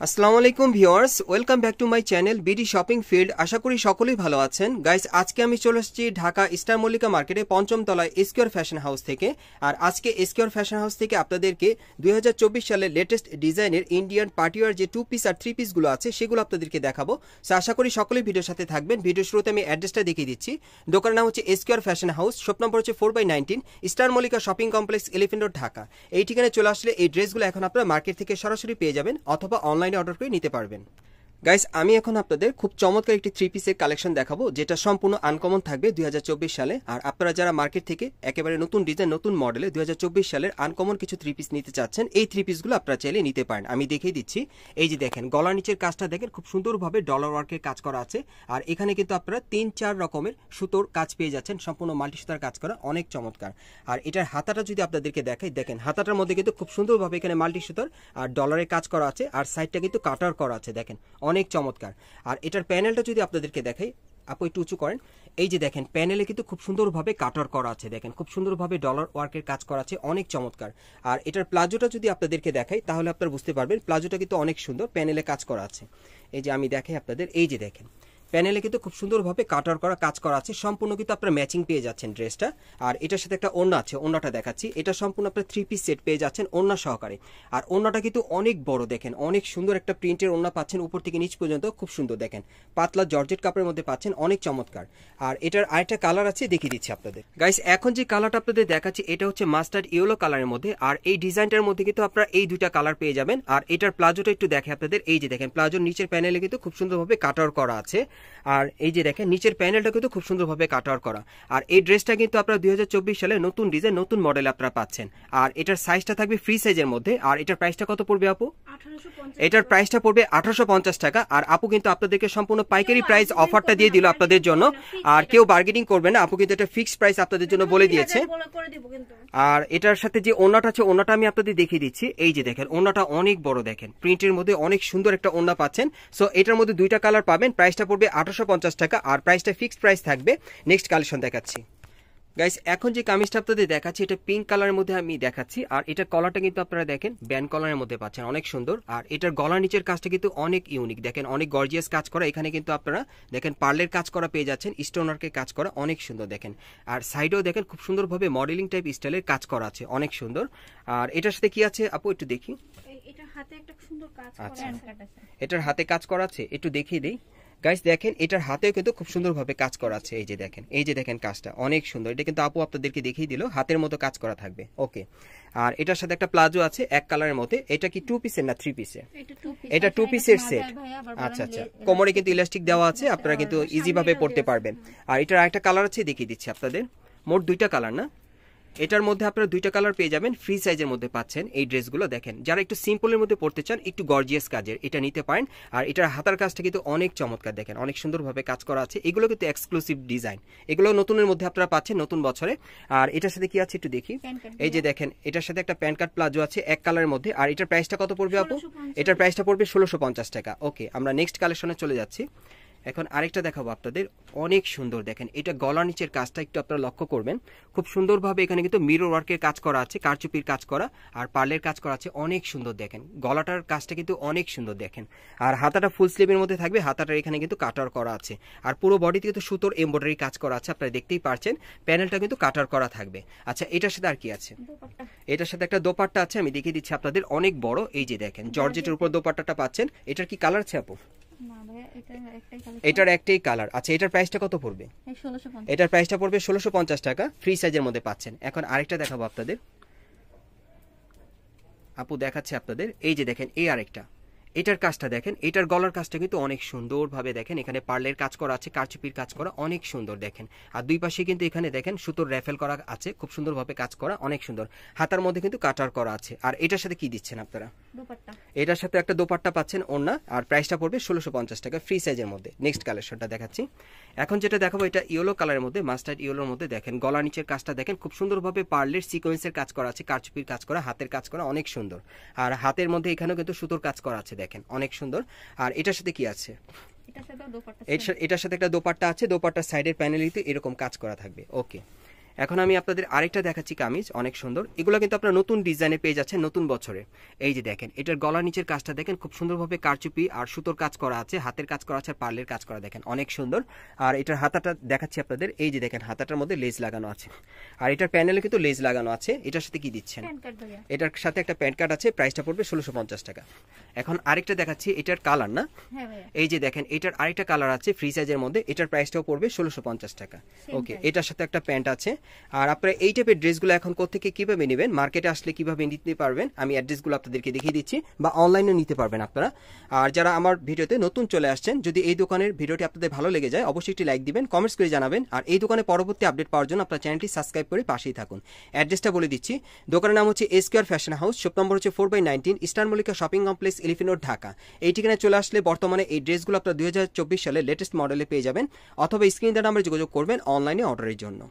আসসালামু আলাইকুম viewers, welcome back to my channel BD shopping field. আশা করি সকলেই ভালো আছেন। গাইস, আজকে আমি চলে এসেছি ঢাকা স্টার মল্লিকা মার্কেটে পঞ্চম তলায় এসকিউর ফ্যাশন হাউস থেকে। আর আজকে এসকিউর ফ্যাশন হাউস থেকে আপনাদেরকে 2024 সালের লেটেস্ট ডিজাইনের ইন্ডিয়ান পার্টিওয়ার যে 2 পিস আর 3 পিসগুলো আছে সেগুলো আপনাদেরকে দেখাবো। সো আশা করি সকলেই ভিডিওর সাথে থাকবেন। ভিডিও শুরুতে আমি অ্যাড্রেসটা দেখিয়ে দিচ্ছি। দোকানের নাম হচ্ছে এসকিউর ফ্যাশন হাউস, শপ নম্বর হচ্ছে 4/19, star Mallika shopping complex, elephant road, Dhaka. এই ঠিকানায় চলে আসলে এই ড্রেসগুলো এখন আপনারা মার্কেট থেকে সরাসরি পেয়ে যাবেন অথবা অনলাইনে অর্ডার করে নিতে পারবেন। গাইস, আমি এখন আপনাদের খুব চমৎকার একটি 3 পিসের কালেকশন দেখাবো যেটা সম্পূর্ণ আনকমন থাকবে 2024 সালে। আর আপনারা যারা মার্কেট থেকে একেবারে নতুন ডিজাইন নতুন মডেলে 2024 সালের আনকমন কিছু 3 পিস নিতে চাচ্ছেন, এই 3 পিসগুলো আপনারা চাইলে নিতে পারেন। আমি দেখিয়ে দিচ্ছি। এই যে দেখেন, গলার নিচের কাজটা দেখেন খুব সুন্দরভাবে ডলার ওয়ার্কের কাজ করা আছে। আর এখানে কিন্তু আপনারা 3-4 রকমের সুতোর কাজ পেয়ে যাচ্ছেন, সম্পূর্ণ মাল্টি সুতার কাজ করা, অনেক চমৎকার। আর এটার হাতাটা যদি আপনাদেরকে দেখাই, দেখেন হাতাটার মধ্যে কিন্তু খুব সুন্দরভাবে এখানে মাল্টি সুতার আর ডলারের কাজ করা আছে। আর সাইডটা কিন্তু কাটার করা আছে, দেখেন অনেক চমৎকার। আর এটার প্যানেলটা যদি আপনাদেরকে দেখাই, আপু একটু উঁচু করেন। এই যে দেখেন, প্যানেলে কিন্তু খুব সুন্দরভাবে কাটার করা আছে, দেখেন খুব সুন্দরভাবে ডলার ওয়ার্কের কাজ করা আছে, অনেক চমৎকার। আর এটার প্লাজোটা যদি আপনাদেরকে দেখাই তাহলে আপনারা বুঝতে পারবেন প্লাজোটা কিন্তু অনেক সুন্দর, প্যানেলে কাজ করা আছে। এই যে আমি দেখাই আপনাদের, এই যে দেখেন প্যানেলে কিন্তু খুব সুন্দরভাবে কাটার করা কাজ করা আছে, সম্পূর্ণ কিন্তু আপনারা ম্যাচিং পেয়ে যাচ্ছেন ড্রেসটা। আর এটার সাথে একটা ওড়না আছে, ওড়নাটা দেখাচ্ছি। এটা সম্পূর্ণ আপনার 3 পিস সেট পেয়ে যাচ্ছেন ওড়না সহকারে। আর ওড়নাটা কিন্তু অনেক বড়, দেখেন অনেক সুন্দর একটা প্রিন্টের ওড়না পাচ্ছেন, উপর থেকে নিচ পর্যন্ত খুব সুন্দর, দেখেন পাতলা জর্জেট কাপড়ের মধ্যে পাচ্ছেন, অনেক চমৎকার। আর এটার আরেকটা কালার আছে, দেখিয়ে দিচ্ছি আপনাদের। গাইস, এখন যে কালারটা আপনাদের দেখাচ্ছি এটা হচ্ছে মাস্টার্ড ইয়েলো কালারের মধ্যে। আর এই ডিজাইনটার মধ্যে কিন্তু আপনারা এই দুইটা কালার পেয়ে যাবেন। আর এটার প্লাজোটা একটু দেখে আপনাদের, এই যে দেখেন প্লাজোর নিচের প্যানেলে কিন্তু খুব সুন্দরভাবে কাটার করা আছে। আর এই যে দেখেন নিচের প্যানেলটা কিন্তু খুব সুন্দরভাবে কাটার করা। আর এই ড্রেসটা কিন্তু আপনারা 2024 সালে নতুন ডিজাইন নতুন মডেল আপনারা পাচ্ছেন। আর এটার সাইজটা থাকবে ফ্রি সাইজের মধ্যে। আর এটার প্রাইসটা কত পড়বে আপু? এটার প্রাইসটা পড়বে 1850 টাকা। আর আপু কিন্তু আপনাদেরকে সম্পূর্ণ পাইকারি প্রাইস অফারটা দিয়ে দিল আপনাদের জন্য। আর কেউ বার্গেনিং করবে না, আপু কিন্তু এটা ফিক্সড প্রাইস আপনাদের জন্য বলে দিয়েছে। আর এটার সাথে যে ওড়নাটা আছে, ওড়নাটা আমি আপনাদের দেখিয়ে দিচ্ছি। এই যে দেখেন ওড়নাটা অনেক বড়, দেখেন প্রিন্টের মধ্যে অনেক সুন্দর একটা ওড়না পাচ্ছেন। সো এটার মধ্যে দুইটা কালার পাবেন, প্রাইসটা পড়বে 1850 টাকা। আর প্রাইসটা ফিক্সড প্রাইস থাকবে। নেক্সট কালেকশন দেখাচ্ছি। গাইস, এখন যে কামিজটা আপনাদের দেখাচ্ছি এটা পিঙ্ক কালারের মধ্যে আমি দেখাচ্ছি। আর এটার কলারটা কিন্তু আপনারা দেখেন ব্যান্ড কলারের মধ্যে পাচ্ছেন, অনেক সুন্দর। আর এটার গলার নিচের কাজটা কিন্তু অনেক ইউনিক, দেখেন অনেক গর্জিয়াস কাজ করা। এখানে কিন্তু আপনারা দেখেন পার্লের কাজ করা পেয়ে যাচ্ছেন, স্টোন ওয়ার্কের কাজ করা, অনেক সুন্দর দেখেন। আর সাইডেও দেখেন খুব সুন্দরভাবে মডেলিং টাইপ স্টাইলের কাজ করা আছে, অনেক সুন্দর। আর এটার সাথে কি আছে আপু একটু দেখি। এটার হাতে একটা সুন্দর কাজ করা আছে। এটার হাতে কাজ করা আছে, একটু দেখিয়ে দেই। গাইস দেখেন এটার হাতেও কিন্তু খুব সুন্দরভাবে কাজ করা আছে। এই যে দেখেন, এই যে দেখেন কাজটা অনেক সুন্দর। এটা কিন্তু আপু আপনাদেরকে দেখিয়ে দিল, হাতের মতো কাজ করা থাকবে। ওকে। আর এটার সাথে একটা প্লাজো আছে এক কালারের মধ্যে। এটা কি 2 পিসের না 3 পিসের? এটা 2 পিসের সেট। আচ্ছা আচ্ছা, কোমরে কিন্তু ইলাস্টিক দেওয়া আছে, আপনারা কিন্তু ইজি ভাবে পড়তে পারবেন। আর এটার আরেকটা কালার আছে, দেখিয়ে দিচ্ছি আপনাদের। মোট দুইটা কালার না, এটার মধ্যে আপনারা দুইটা কালার পেয়ে যাবেন, ফ্রি সাইজের মধ্যে পাচ্ছেন এই ড্রেসগুলো। দেখেন যারা একটু সিম্পলের মধ্যে পড়তে চান, একটু গর্জিয়াস কাজের, এটা নিতে পারেন। আর এটার হাতার কাজটা কিন্তু অনেক চমৎকার, দেখেন অনেক সুন্দরভাবে কাজ করা আছে। এগুলো কিন্তু এক্সক্লুসিভ ডিজাইন, এগুলো নতুনের মধ্যে আপনারা পাচ্ছেন নতুন বছরে। আর এটার সাথে কি আছে একটু দেখি। এই যে দেখেন এটার সাথে একটা প্যান্ট কাট প্লাজো আছে এক কালারের মধ্যে। আর এটার প্রাইসটা কত পড়বে আপু? এটার প্রাইসটা পড়বে 1650 টাকা। ওকে, আমরা নেক্সট কালেকশনে চলে যাচ্ছি। এখন আরেকটা দেখাবো আপনাদের, অনেক সুন্দর। দেখেন এটা গলার নিচের কাজটা একটু আপনারা লক্ষ্য করবেন, খুব সুন্দরভাবে এখানে কিন্তু মিরর ওয়ার্কের কাজ করা আছে, কারচুপির কাজ করা আর পার্লের কাজ করা আছে, অনেক সুন্দর। দেখেন গলাটার কাজটা কিন্তু অনেক সুন্দর, দেখেন। আর হাতাটা ফুল স্লিভের মধ্যে থাকবে, হাতাটার এখানে কিন্তু কাটার করা আছে। আর পুরো বডিতে কিন্তু সুতোর এমব্রয়ডারি কাজ করা আছে, আপনারা দেখতেই পারছেন। প্যানেলটা কিন্তু কাটার করা থাকবে। আচ্ছা, এটার সাথে আর কি আছে? এটার সাথে একটা দোপাট্টা আছে, আমি দেখিয়ে দিচ্ছি আপনাদের, অনেক বড়। এই যে দেখেন জর্জেটের উপর দোপাট্টাটা পাচ্ছেন। এটার কি কালার আছে আপু? এটার একটাই কালার। আচ্ছা, এটার প্রাইসটা কত পড়বে? এটার প্রাইসটা পড়বে 1650 টাকা, ফ্রি সাইজের মধ্যে পাচ্ছেন। এখন আরেকটা দেখাবো আপনাদের, আপু দেখাচ্ছে আপনাদের। এই যে দেখেন এই আরেকটা, এটার কাজটা দেখেন, এটার গলার কাজটা কিন্তু অনেক সুন্দরভাবে দেখেন, এখানে পার্লের কাজ করা আছে, কারচুপির কাজ করা, অনেক সুন্দর দেখেন। আর দুই পাশে কিন্তু এখানে দেখেন সুতোর র্যাফেল করা আছে, খুব সুন্দরভাবে কাজ করা, অনেক সুন্দর। হাতার মধ্যে কিন্তু কাটার করা আছে। আর এটার সাথে কি দিচ্ছেন আপনারা? দোপাট্টা। এটার সাথে একটা দোপাট্টা পাচ্ছেন ওড়না। আর প্রাইসটা পড়বে 1650 টাকা, ফ্রি সাইজের মধ্যে। নেক্সট কালেকশনটা দেখাচ্ছি। এখন যেটা দেখাবো এটা ইয়েলো কালারের মধ্যে, মাস্টার্ড ইয়েলোর মধ্যে। দেখেন গলার নিচের কাজটা দেখেন খুব সুন্দরভাবে পার্লের সিকোয়েন্সের কাজ করা আছে, কারচুপির কাজ করা, হাতের কাজ করা, অনেক সুন্দর। আর হাতের মধ্যে এখানেও কিন্তু সুতোর কাজ করা আছে, দেখেন অনেক সুন্দর। আর এটার সাথে কি আছে? এটার সাথে একটা দোপাট্টা আছে, দোপাট্টার সাইডের প্যানেলিতে এরকম কাজ করা থাকবে। ওকে, এখন আমি আপনাদের আরেকটা দেখাচ্ছি কামিজ, অনেক সুন্দর। এগুলো কিন্তু আপনারা নতুন ডিজাইনে পেয়ে যাচ্ছেন নতুন বছরে। এই যে দেখেন, এটার গলার নিচের কাজটা দেখেন, খুব সুন্দরভাবে কারচুপি আর সুতোর কাজ করা আছে, হাতের কাজ করা আছে, আর পার্লের কাজ করা দেখেন, অনেক সুন্দর। আর এটার হাতাটা দেখাচ্ছি আপনাদের, এই যে দেখেন হাতাটার মধ্যে লেস লাগানো আছে, আর এটার প্যানেলে কিন্তু লেস লাগানো আছে। এটার সাথে কি দিচ্ছেন? প্যান কার্ড ভাইয়া। এটার সাথে একটা প্যান্ট কার্ড আছে, প্রাইসটা পড়বে 1650 টাকা। এখন আরেকটা দেখাচ্ছি, এটার কালার না, হ্যাঁ ভাইয়া। এই যে দেখেন এটার আরেকটা কালার আছে ফ্রি সাইজের মধ্যে, এটার প্রাইসটাও পড়বে 1650 টাকা। ওকে, এটার সাথে একটা প্যান্ট আছে। আর আপনারা এই টাইপের ড্রেসগুলো এখন কোত্থেকে কিভাবে নেবেন, মার্কেটে আসলে কিভাবে নিতে পারবেন, আমি অ্যাড্রেসগুলো আপনাদেরকে দেখিয়ে দিচ্ছি, বা অনলাইনে নিতে পারবেন আপনারা। আর যারা আমার ভিডিওতে নতুন চলে আসছেন, যদি এই দোকানের ভিডিওটি আপনাদের ভালো লেগে যায়, অবশ্যই একটি লাইক দিবেন, কমেন্টস করে জানাবেন। আর এই দোকানে পরবর্তী আপডেট পাওয়ার জন্য আপনার চ্যানেলটি সাবস্ক্রাইব করে পাশেই থাকুন। অ্যাড্রেসটা বলে দিচ্ছি, দোকানের নাম হচ্ছে square fashion house, shop number হচ্ছে 4/19, eastern Mallika shopping complex, elephant road, Dhaka. এই ঠিকানায় চলে আসলে বর্তমানে এই ড্রেসগুলো আপনারা 2024 সালে লেটেস্ট মডেলে পেয়ে যাবেন, অথবা স্ক্রিন নাম্বারে যোগাযোগ করবেন অনলাইনে অর্ডারের জন্য।